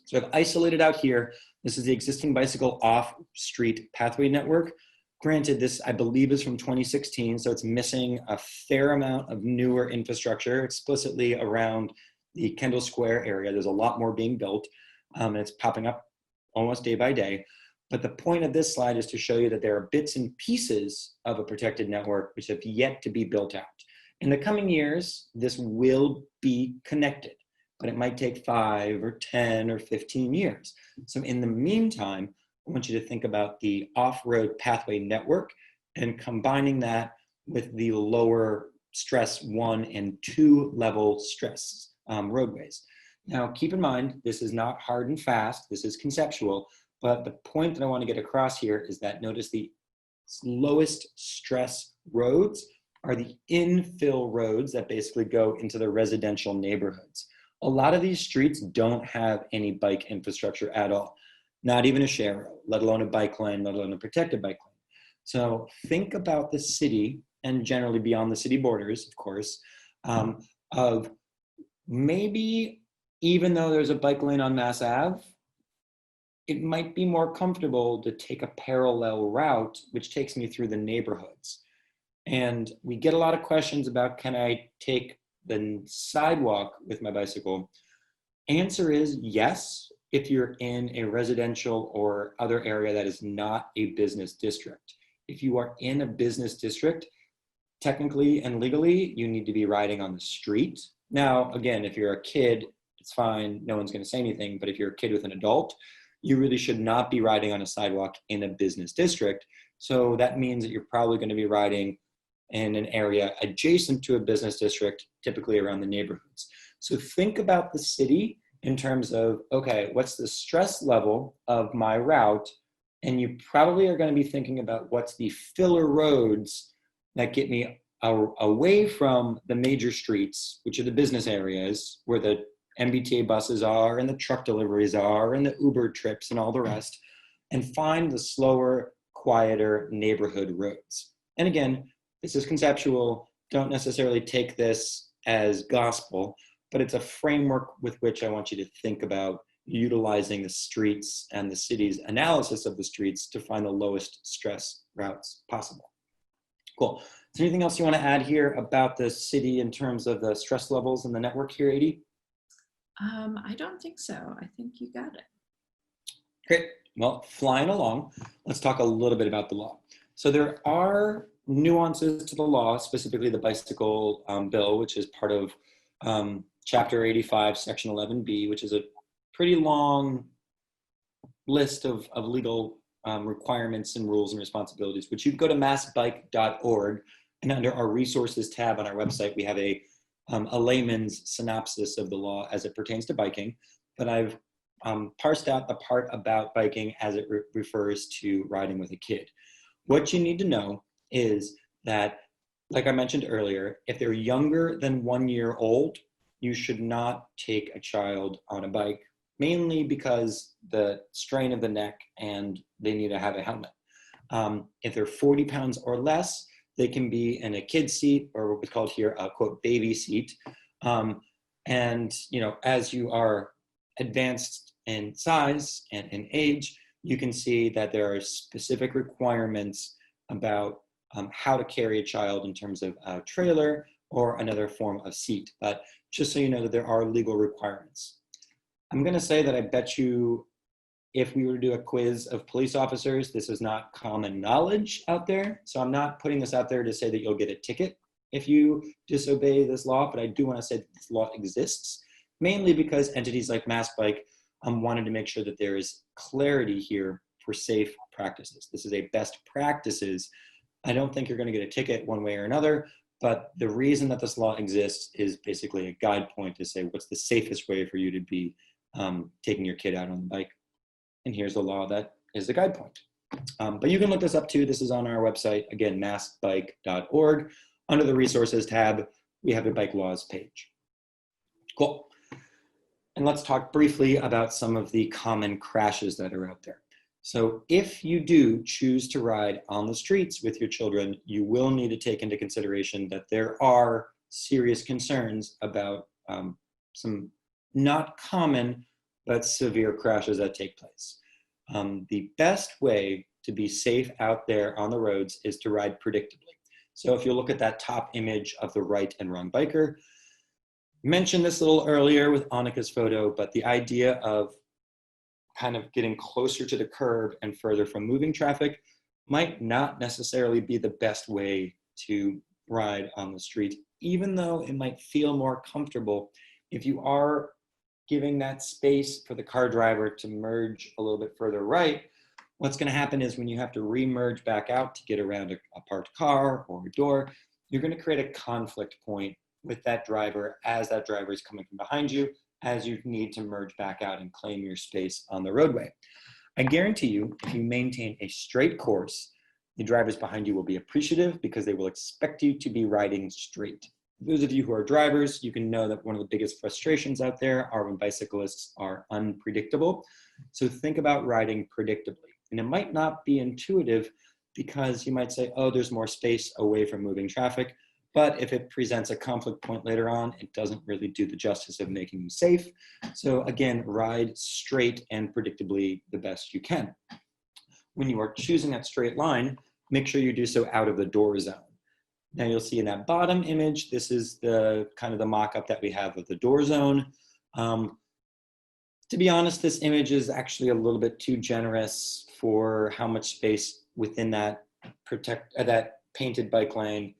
So I've isolated out here, this is the existing bicycle off-street pathway network. Granted, this I believe is from 2016, so it's missing a fair amount of newer infrastructure explicitly around the Kendall Square area. There's a lot more being built, and it's popping up almost day by day. But the point of this slide is to show you that there are bits and pieces of a protected network which have yet to be built out. In the coming years, this will be connected, but it might take 5 or 10 or 15 years. So in the meantime, I want you to think about the off-road pathway network and combining that with the lower stress 1 and 2 level stress roadways. Now, keep in mind, this is not hard and fast, this is conceptual, but the point that I want to get across here is that notice the lowest stress roads are the infill roads that basically go into the residential neighborhoods. A lot of these streets don't have any bike infrastructure at all, not even a share road, let alone a bike lane, let alone a protected bike lane. So think about the city, and generally beyond the city borders, of course, of maybe even though there's a bike lane on Mass Ave, it might be more comfortable to take a parallel route, which takes me through the neighborhoods. And we get a lot of questions about, can I take the sidewalk with my bicycle? Answer is yes, if you're in a residential or other area that is not a business district. If you are in a business district, technically and legally, you need to be riding on the street. Now, again, if you're a kid, it's fine, no one's gonna say anything, but if you're a kid with an adult, you really should not be riding on a sidewalk in a business district. So that means that you're probably gonna be riding in an area adjacent to a business district, typically around the neighborhoods. So think about the city in terms of, okay, what's the stress level of my route? And you probably are going to be thinking about what's the filler roads that get me away from the major streets, which are the business areas where the MBTA buses are and the truck deliveries are and the Uber trips and all the rest, and find the slower, quieter neighborhood roads. And again, this is conceptual. Don't necessarily take this as gospel, but it's a framework with which I want you to think about utilizing the streets and the city's analysis of the streets to find the lowest stress routes possible. Cool. Is there anything else you want to add here about the city in terms of the stress levels in the network here, Edie? I don't think so. I think you got it. Great. Well, flying along, let's talk a little bit about the law. So there are nuances to the law, specifically the bicycle bill, which is part of Chapter 85, Section 11B, which is a pretty long list of legal requirements and rules and responsibilities, which you can go to massbike.org, and under our resources tab on our website, we have a layman's synopsis of the law as it pertains to biking, but I've parsed out the part about biking as it refers to riding with a kid. What you need to know is that, like I mentioned earlier, if they're younger than 1 year old, you should not take a child on a bike, mainly because the strain of the neck and they need to have a helmet. If they're 40 pounds or less, they can be in a kid seat, or what's called here a quote baby seat. And as you are advanced in size and in age, you can see that there are specific requirements about how to carry a child in terms of a trailer or another form of seat. But just so you know that there are legal requirements. I'm going to say that I bet you if we were to do a quiz of police officers, this is not common knowledge out there. So I'm not putting this out there to say that you'll get a ticket if you disobey this law, but I do want to say that this law exists, mainly because entities like MassBike wanted to make sure that there is clarity here for safe practices. This is a best practices. I don't think you're going to get a ticket one way or another, but the reason that this law exists is basically a guide point to say what's the safest way for you to be taking your kid out on the bike. And here's the law that is the guide point. But you can look this up too. This is on our website, again, massbike.org. Under the resources tab, we have a bike laws page. Cool. And let's talk briefly about some of the common crashes that are out there. So if you do choose to ride on the streets with your children, you will need to take into consideration that there are serious concerns about some not common but severe crashes that take place. The best way to be safe out there on the roads is to ride predictably. So if you look at that top image of the right and wrong biker, mentioned this a little earlier with Annika's photo, but the idea of kind of getting closer to the curb and further from moving traffic might not necessarily be the best way to ride on the street, even though it might feel more comfortable if you are giving that space for the car driver to merge a little bit further right. What's going to happen is when you have to re-merge back out to get around a parked car or a door, you're going to create a conflict point with that driver as that driver is coming from behind you, as you need to merge back out and claim your space on the roadway. I guarantee you, if you maintain a straight course, the drivers behind you will be appreciative because they will expect you to be riding straight. Those of you who are drivers, you can know that one of the biggest frustrations out there are when bicyclists are unpredictable. So think about riding predictably. And it might not be intuitive because you might say, oh, there's more space away from moving traffic. But if it presents a conflict point later on, it doesn't really do the justice of making you safe. So again, ride straight and predictably the best you can. When you are choosing that straight line, make sure you do so out of the door zone. Now you'll see in that bottom image, this is the kind of the mock-up that we have of the door zone. To be honest, this image is actually a little bit too generous for how much space within that painted bike lane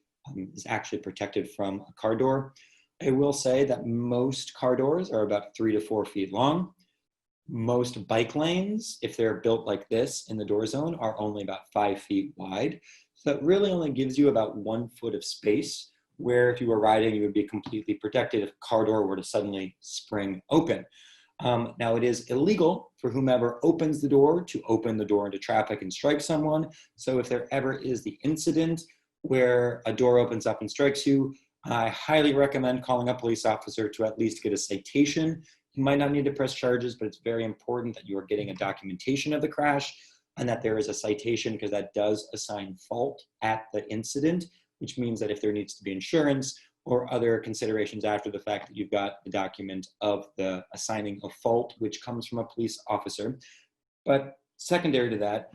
is actually protected from a car door. I will say that most car doors are about 3 to 4 feet long. Most bike lanes, if they're built like this in the door zone, are only about 5 feet wide. So that really only gives you about 1 foot of space, where if you were riding, you would be completely protected if a car door were to suddenly spring open. Now it is illegal for whomever opens the door to open the door into traffic and strike someone. So if there ever is the incident where a door opens up and strikes you, I highly recommend calling a police officer to at least get a citation. You might not need to press charges, but it's very important that you are getting a documentation of the crash and that there is a citation, because that does assign fault at the incident, which means that if there needs to be insurance or other considerations after the fact, that you've got the document of the assigning of fault, which comes from a police officer. But secondary to that,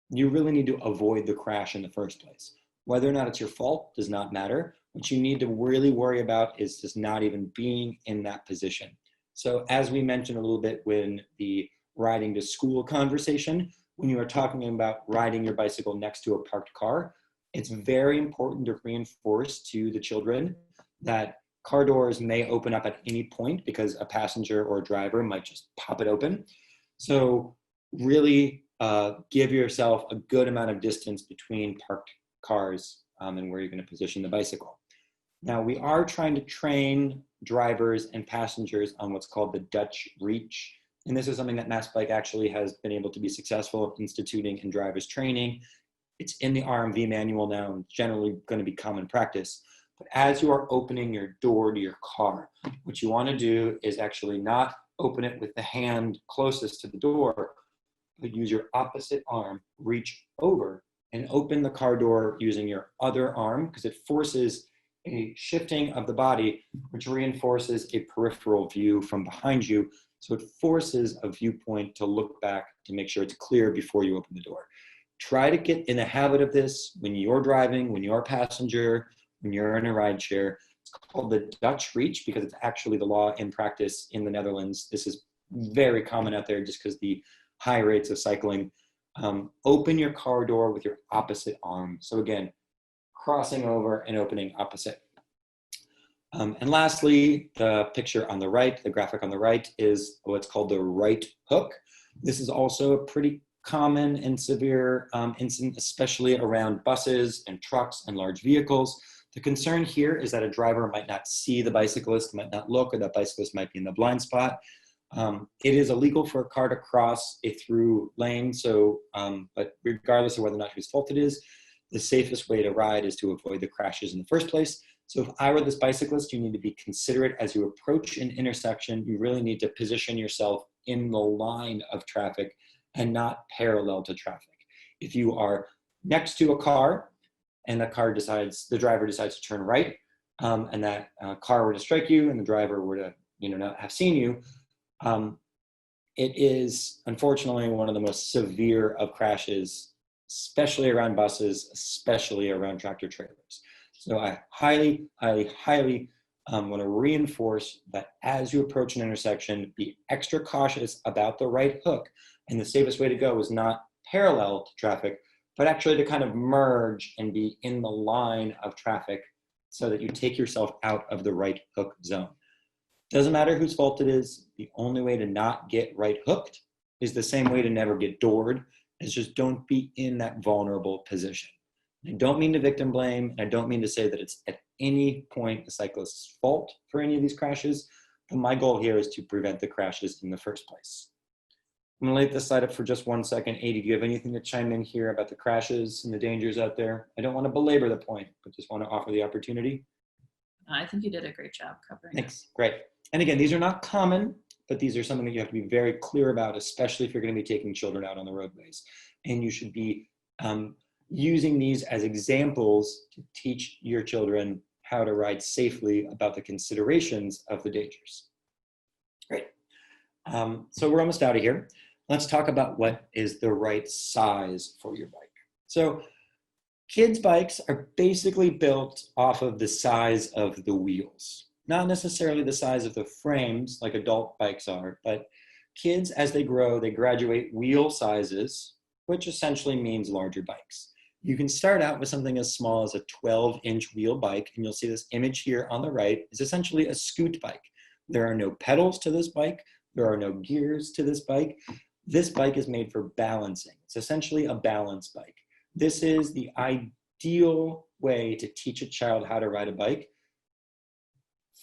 you really need to avoid the crash in the first place. Whether or not it's your fault does not matter. What you need to really worry about is just not even being in that position. So as we mentioned a little bit when the riding to school conversation, when you are talking about riding your bicycle next to a parked car, it's very important to reinforce to the children that car doors may open up at any point because a passenger or a driver might just pop it open. So really give yourself a good amount of distance between parked cars and where you're going to position the bicycle. Now, we are trying to train drivers and passengers on what's called the Dutch reach. And this is something that MassBike actually has been able to be successful instituting in drivers training. It's in the RMV manual now and generally going to be common practice. But as you are opening your door to your car, what you want to do is actually not open it with the hand closest to the door, but use your opposite arm, reach over and open the car door using your other arm, because it forces a shifting of the body, which reinforces a peripheral view from behind you. So it forces a viewpoint to look back to make sure it's clear before you open the door. Try to get in the habit of this when you're driving, when you're a passenger, when you're in a ride share. It's called the Dutch reach because it's actually the law in practice in the Netherlands. This is very common out there just because the high rates of cycling. Open your car door with your opposite arm. So again, crossing over and opening opposite. And lastly, the picture on the right, the graphic on the right, is what's called the right hook. This is also a pretty common and severe incident, especially around buses and trucks and large vehicles. The concern here is that a driver might not see the bicyclist, might not look, or that bicyclist might be in the blind spot. It is illegal for a car to cross a through lane, so, but regardless of whether or not whose fault it is, the safest way to ride is to avoid the crashes in the first place. So if I were this bicyclist, you need to be considerate as you approach an intersection. You really need to position yourself in the line of traffic and not parallel to traffic. If you are next to a car and the driver decides to turn right, and that car were to strike you and the driver were to, not have seen you, it is unfortunately one of the most severe of crashes, especially around buses, especially around tractor trailers. So I highly, highly, highly want to reinforce that as you approach an intersection, be extra cautious about the right hook. And the safest way to go is not parallel to traffic, but actually to kind of merge and be in the line of traffic so that you take yourself out of the right hook zone. Doesn't matter whose fault it is. The only way to not get right hooked is the same way to never get doored. Is just don't be in that vulnerable position. I don't mean to victim blame, and I don't mean to say that it's at any point the cyclist's fault for any of these crashes, but my goal here is to prevent the crashes in the first place. I'm gonna lay this slide up for just 1 second. Adi, do you have anything to chime in here about the crashes and the dangers out there? I don't want to belabor the point, but just want to offer the opportunity. I think you did a great job covering Thanks, great. And again, these are not common, but these are something that you have to be very clear about, especially if you're going to be taking children out on the roadways. And you should be using these as examples to teach your children how to ride safely about the considerations of the dangers. Great. So we're almost out of here. Let's talk about what is the right size for your bike. So kids' bikes are basically built off of the size of the wheels. Not necessarily the size of the frames like adult bikes are, but kids, as they grow, they graduate wheel sizes, which essentially means larger bikes. You can start out with something as small as a 12-inch wheel bike, and you'll see this image here on the right is essentially a scoot bike. There are no pedals to this bike. There are no gears to this bike. This bike is made for balancing. It's essentially a balance bike. This is the ideal way to teach a child how to ride a bike.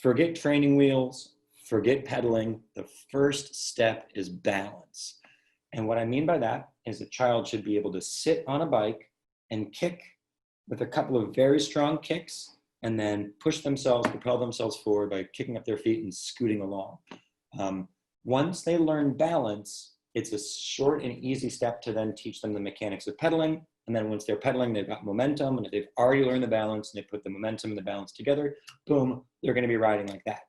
Forget training wheels, forget pedaling. The first step is balance. And what I mean by that is a child should be able to sit on a bike and kick with a couple of very strong kicks and then push themselves, propel themselves forward by kicking up their feet and scooting along. Once they learn balance, it's a short and easy step to then teach them the mechanics of pedaling. And then once they're pedaling, they've got momentum. And if they've already learned the balance and they put the momentum and the balance together, boom, they're going to be riding like that.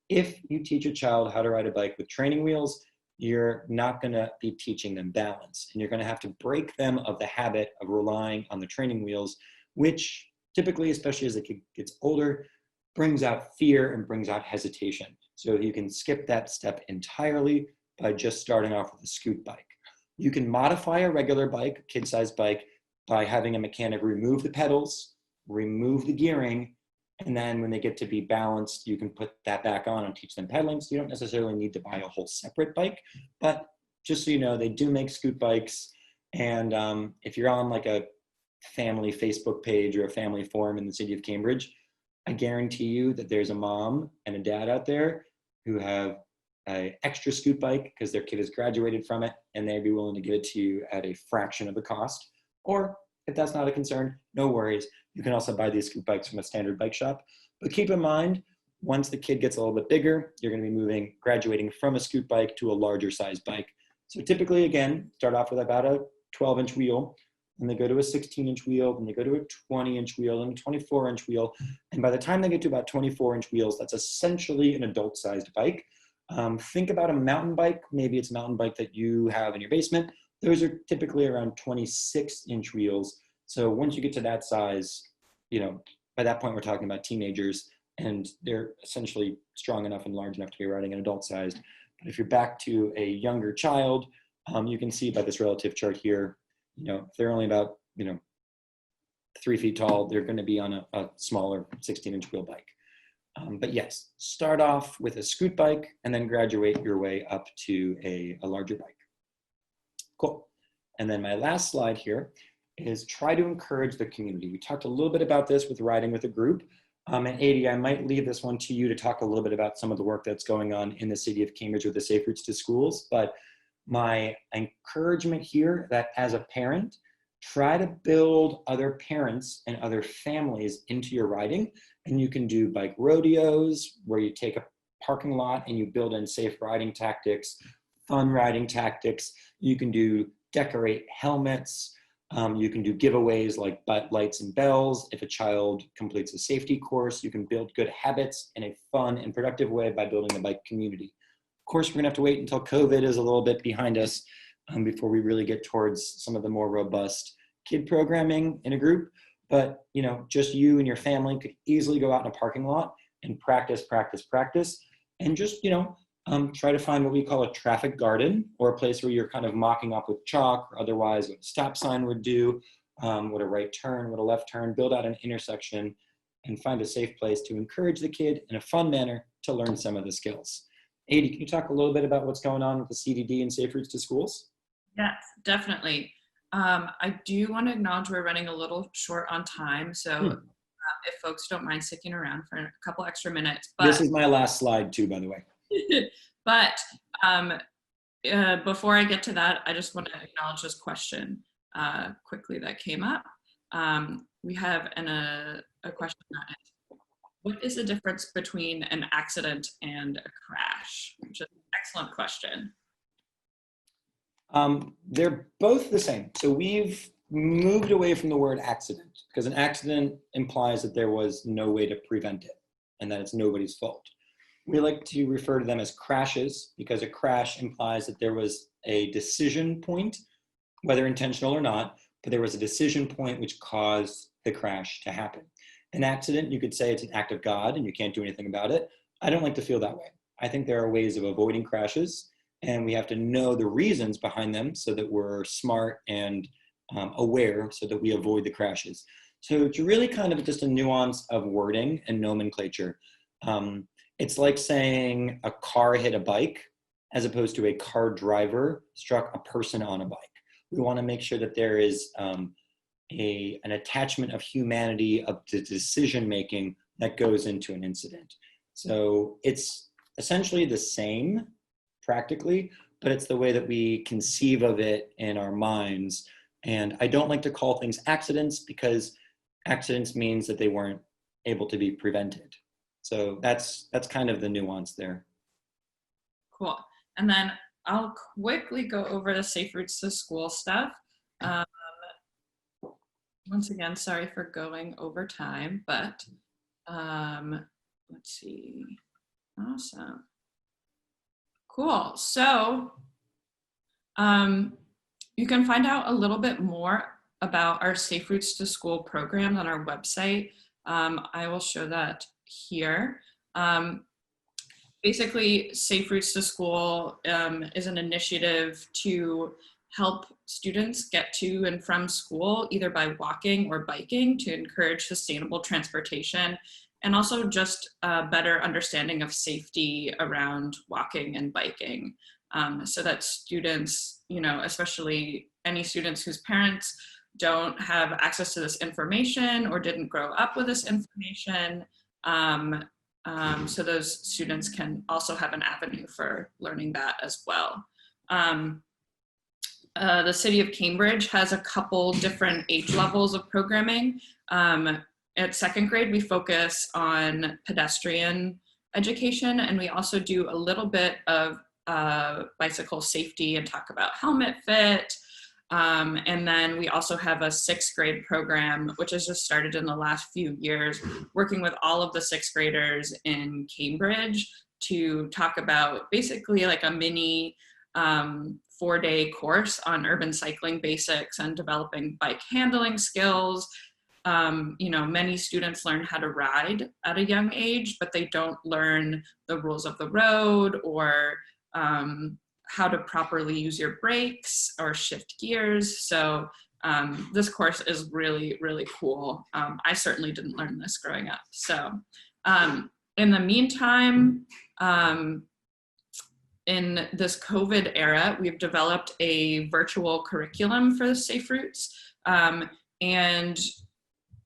If you teach a child how to ride a bike with training wheels, you're not going to be teaching them balance. And you're going to have to break them of the habit of relying on the training wheels, which typically, especially as a kid gets older, brings out fear and brings out hesitation. So you can skip that step entirely by just starting off with a scoot bike. You can modify a regular bike, a kid-sized bike, by having a mechanic remove the pedals, remove the gearing, and then when they get to be balanced, you can put that back on and teach them pedaling. So you don't necessarily need to buy a whole separate bike, but just so you know, they do make scoot bikes. And if you're on like a family Facebook page or a family forum in the city of Cambridge, I guarantee you that there's a mom and a dad out there who have an extra scoot bike because their kid has graduated from it, and they'd be willing to give it to you at a fraction of the cost. Or if that's not a concern, no worries. You can also buy these scoot bikes from a standard bike shop. But keep in mind, once the kid gets a little bit bigger, you're going to be graduating from a scoot bike to a larger size bike. So typically, again, start off with about a 12-inch wheel, and they go to a 16-inch wheel, then they go to a 20-inch wheel, and a 24-inch wheel. And by the time they get to about 24-inch wheels, that's essentially an adult-sized bike. Think about a mountain bike. Maybe it's a mountain bike that you have in your basement. Those are typically around 26-inch wheels. So once you get to that size, by that point, we're talking about teenagers, and they're essentially strong enough and large enough to be riding an adult-sized. But if you're back to a younger child, you can see by this relative chart here, if they're only about, 3 feet tall, they're going to be on a smaller 16-inch wheel bike. But yes, start off with a scoot bike and then graduate your way up to a larger bike. Cool. And then my last slide here is try to encourage the community. We talked a little bit about this with riding with a group. And Adi, I might leave this one to you to talk a little bit about some of the work that's going on in the city of Cambridge with the Safe Routes to Schools. But my encouragement here that as a parent, try to build other parents and other families into your riding. And you can do bike rodeos where you take a parking lot and you build in safe riding tactics, fun riding tactics. You can do decorate helmets. You can do giveaways like butt lights and bells. If a child completes a safety course, you can build good habits in a fun and productive way by building a bike community. Of course, we're gonna have to wait until COVID is a little bit behind us before we really get towards some of the more robust kid programming in a group. But just you and your family could easily go out in a parking lot and practice, and just try to find what we call a traffic garden, or a place where you're kind of mocking up with chalk, or otherwise what a stop sign would do, what a right turn, what a left turn, build out an intersection, and find a safe place to encourage the kid in a fun manner to learn some of the skills. Adi, can you talk a little bit about what's going on with the CDD and Safe Routes to Schools? Yes, definitely. I do want to acknowledge we're running a little short on time, so if folks don't mind sticking around for a couple extra minutes. But this is my last slide too, by the way. But before I get to that, I just want to acknowledge this question quickly that came up. We have a question that is, what is the difference between an accident and a crash? Which is an excellent question. They're both the same. So we've moved away from the word accident, because an accident implies that there was no way to prevent it and that it's nobody's fault. We like to refer to them as crashes, because a crash implies that there was a decision point, whether intentional or not, but there was a decision point which caused the crash to happen. An accident, you could say it's an act of God and you can't do anything about it. I don't like to feel that way. I think there are ways of avoiding crashes, and we have to know the reasons behind them so that we're smart and aware, so that we avoid the crashes. So it's really kind of just a nuance of wording and nomenclature. It's like saying a car hit a bike as opposed to a car driver struck a person on a bike. We want to make sure that there is an attachment of humanity, of the decision making that goes into an incident. So it's essentially the same practically, but it's the way that we conceive of it in our minds. And I don't like to call things accidents, because accidents means that they weren't able to be prevented. So that's kind of the nuance there. Cool. And then I'll quickly go over the Safe Routes to School stuff. Once again, sorry for going over time, but let's see. Awesome. Cool. So you can find out a little bit more about our Safe Routes to School program on our website. I will show that here. Basically, Safe Routes to School is an initiative to help students get to and from school, either by walking or biking, to encourage sustainable transportation, and also just a better understanding of safety around walking and biking, so that students, especially any students whose parents don't have access to this information or didn't grow up with this information, so those students can also have an avenue for learning that as well. The city of Cambridge has a couple different age levels of programming. At second grade, we focus on pedestrian education, and we also do a little bit of bicycle safety and talk about helmet fit. And then we also have a sixth grade program, which has just started in the last few years, working with all of the sixth graders in Cambridge to talk about basically like a mini 4-day course on urban cycling basics and developing bike handling skills. Many students learn how to ride at a young age, but they don't learn the rules of the road, or how to properly use your brakes or shift gears. So this course is really, really cool. I certainly didn't learn this growing up. So in the meantime, in this COVID era, we've developed a virtual curriculum for the Safe Routes. And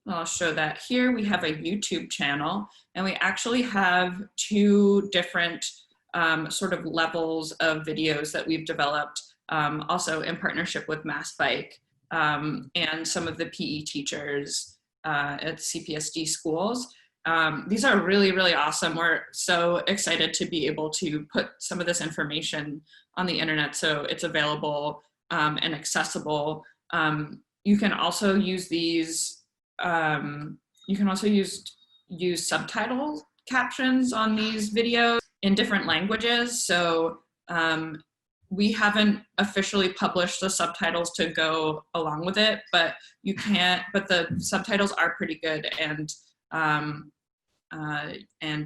I'll show that here. We have a YouTube channel, and we actually have 2 different sort of levels of videos that we've developed, also in partnership with MassBike and some of the PE teachers at CPSD schools. These are really, really awesome. We're so excited to be able to put some of this information on the internet so it's available and accessible. you can also use these, you can also use subtitle captions on these videos in different languages. So we haven't officially published the subtitles to go along with it, but you can't, but the subtitles are pretty good, and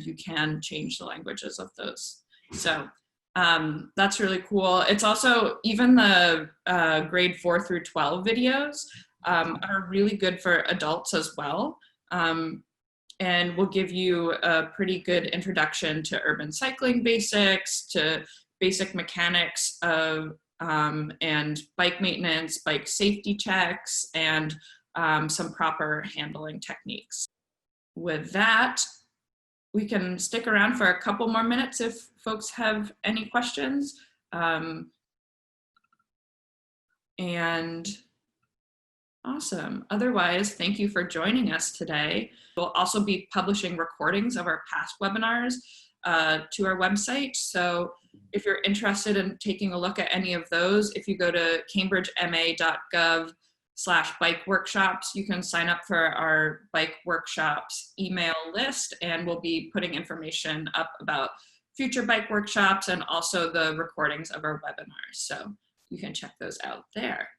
you can change the languages of those. So that's really cool. It's also, even the grade 4 through 12 videos are really good for adults as well. And will give you a pretty good introduction to urban cycling basics, to basic mechanics of and bike maintenance, bike safety checks, and some proper handling techniques. With that, we can stick around for a couple more minutes if folks have any questions. And awesome. Otherwise, thank you for joining us today. We'll also be publishing recordings of our past webinars to our website. So if you're interested in taking a look at any of those, if you go to cambridgema.gov/bike workshops, you can sign up for our bike workshops email list, and we'll be putting information up about future bike workshops and also the recordings of our webinars. So you can check those out there.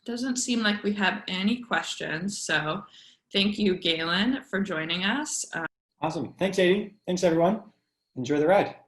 Doesn't seem like we have any questions. So thank you, Galen, for joining us. Awesome. Thanks, Adi. Thanks, everyone. Enjoy the ride.